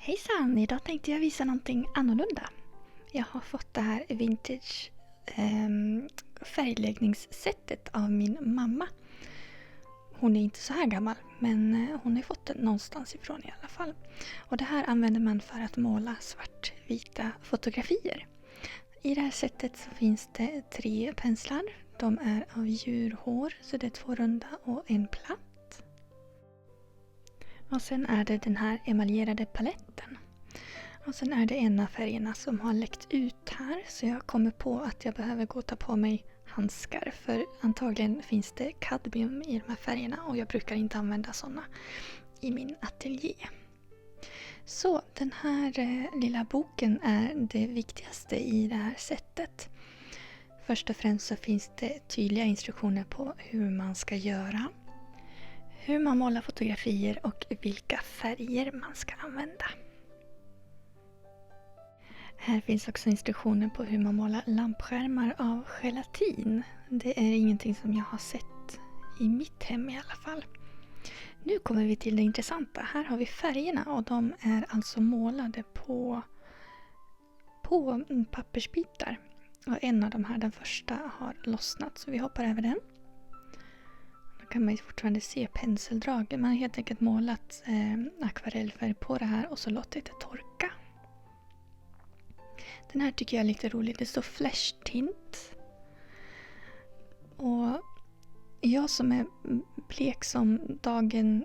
Hejsan! Idag tänkte jag visa någonting annorlunda. Jag har fått det här vintage färgläggningssättet av min mamma. Hon är inte så här gammal, men hon har fått det någonstans ifrån i alla fall. Och det här använder man för att måla svartvita fotografier. I det här sättet så finns det 3 penslar. De är av djurhår, så det är 2 runda och en platt. Och sen är det den här emaljerade paletten. Och sen är det en av färgerna som har läckt ut här. Så jag kommer på att jag behöver gå och ta på mig handskar. För antagligen finns det kadmium i de här färgerna. Och jag brukar inte använda sådana i min ateljé. Så den här lilla boken är det viktigaste i det här sättet. Först och främst så finns det tydliga instruktioner på hur man ska göra. Hur man målar fotografier och vilka färger man ska använda. Här finns också instruktioner på hur man målar lampskärmar av gelatin. Det är ingenting som jag har sett i mitt hem i alla fall. Nu kommer vi till det intressanta. Här har vi färgerna och de är alltså målade på pappersbitar. Och en av de här, den första, har lossnat så vi hoppar över den. Då kan man ju fortfarande se penseldragen. Man har helt enkelt målat akvarellfärg på det här och så låtit det torka. Den här tycker jag är lite rolig. Det står flash tint. Och jag som är blek som dagen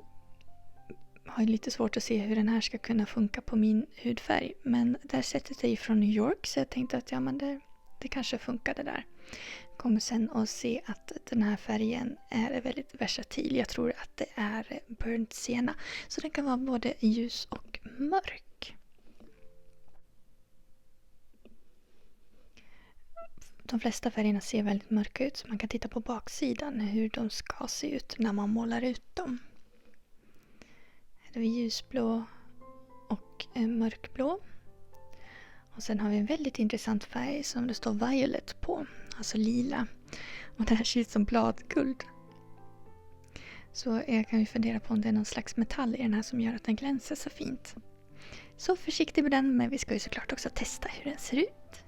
har lite svårt att se hur den här ska kunna funka på min hudfärg. Men det här sättet är ju från New York så jag tänkte att det kanske funkade där. Kommer sen att se att den här färgen är väldigt versatil. Jag tror att det är burnt sienna. Så den kan vara både ljus och mörk. De flesta färgerna ser väldigt mörka ut så man kan titta på baksidan hur de ska se ut när man målar ut dem. Här har vi ljusblå och mörkblå. Och sen har vi en väldigt intressant färg som det står violet på, alltså lila. Och det här ser ut som bladguld. Så jag kan ju fundera på om det är någon slags metall i den här som gör att den glänser så fint. Så försiktig med den, men vi ska ju såklart också testa hur den ser ut.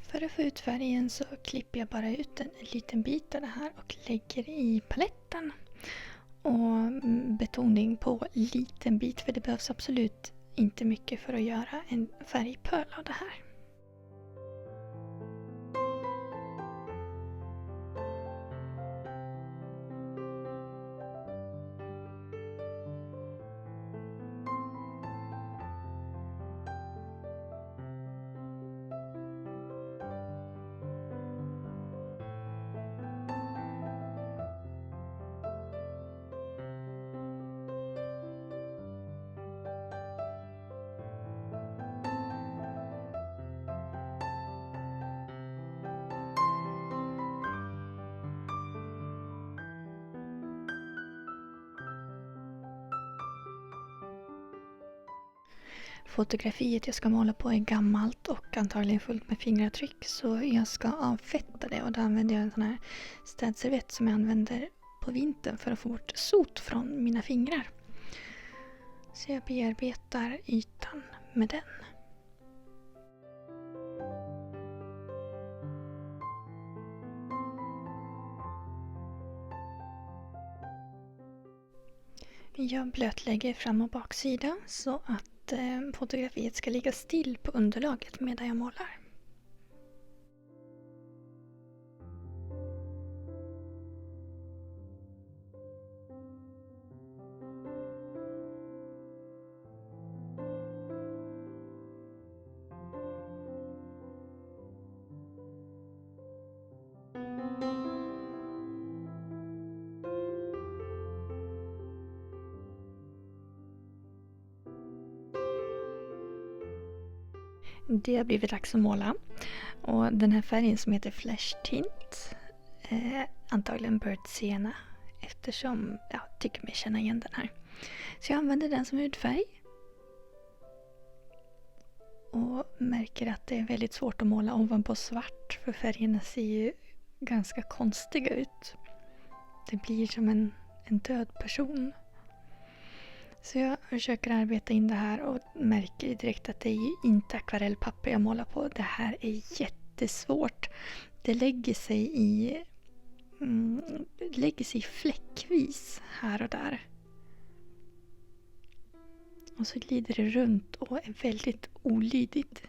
För att få ut färgen så klipper jag bara ut en liten bit av det här och lägger i paletten. Och betoning på liten bit för det behövs absolut inte mycket för att göra en färgpöl av det här. Fotografiet jag ska måla på är gammalt och antagligen fullt med fingeravtryck så jag ska avfetta det och då använder jag en sån här städservett som jag använder på vintern för att få bort sot från mina fingrar. Så jag bearbetar ytan med den. Jag blötlägger fram- och baksida så att fotografiet ska ligga still på underlaget medan jag målar. Det har blivit dags att måla. Och den här färgen som heter Flash Tint är antagligen burnt sienna eftersom jag tycker mig känna igen den här. Så jag använder den som hudfärg. Och märker att det är väldigt svårt att måla ovanpå svart för färgerna ser ju ganska konstiga ut. Det blir som en död person. Så jag försöker arbeta in det här och märker direkt att det är ju inte akvarellpapper jag målar på. Det här är jättesvårt. Det lägger sig fläckvis här och där. Och så glider det runt och är väldigt olydigt.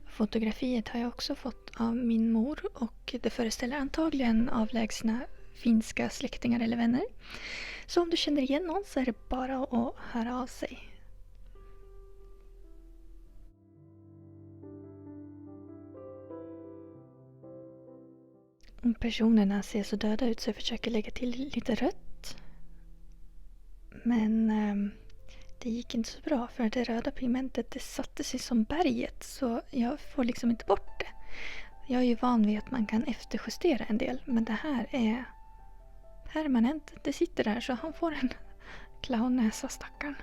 Fotografiet har jag också fått av min mor och det föreställer antagligen avlägsna finska släktingar eller vänner. Så om du känner igen någon så är det bara att höra av sig. Personerna ser så döda ut så jag försöker lägga till lite rött. Men det gick inte så bra för det röda pigmentet det satte sig som berget så jag får liksom inte bort det. Jag är ju van vid att man kan efterjustera en del men det här är permanent. Det sitter där så han får en clownnäsa stackarn.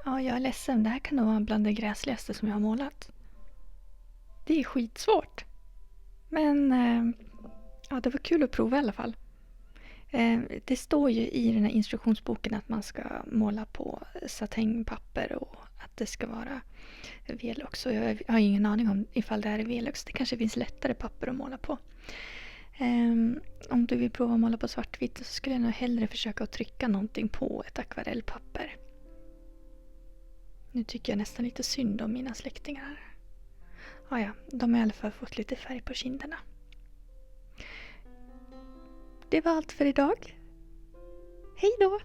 Ja, jag är ledsen. Det här kan nog vara bland det gräsligaste som jag har målat. Det är skitsvårt. Men ja, det var kul att prova i alla fall. Det står ju i den här instruktionsboken att man ska måla på satängpapper och att det ska vara Velux. Och jag har ingen aning om ifall det här är Velux. Det kanske finns lättare papper att måla på. Om du vill prova att måla på svartvitt så skulle jag nog hellre försöka att trycka någonting på ett akvarellpapper. Nu tycker jag nästan lite synd om mina släktingar. Ja, de har i alla fall fått lite färg på kinderna. Det var allt för idag. Hej då!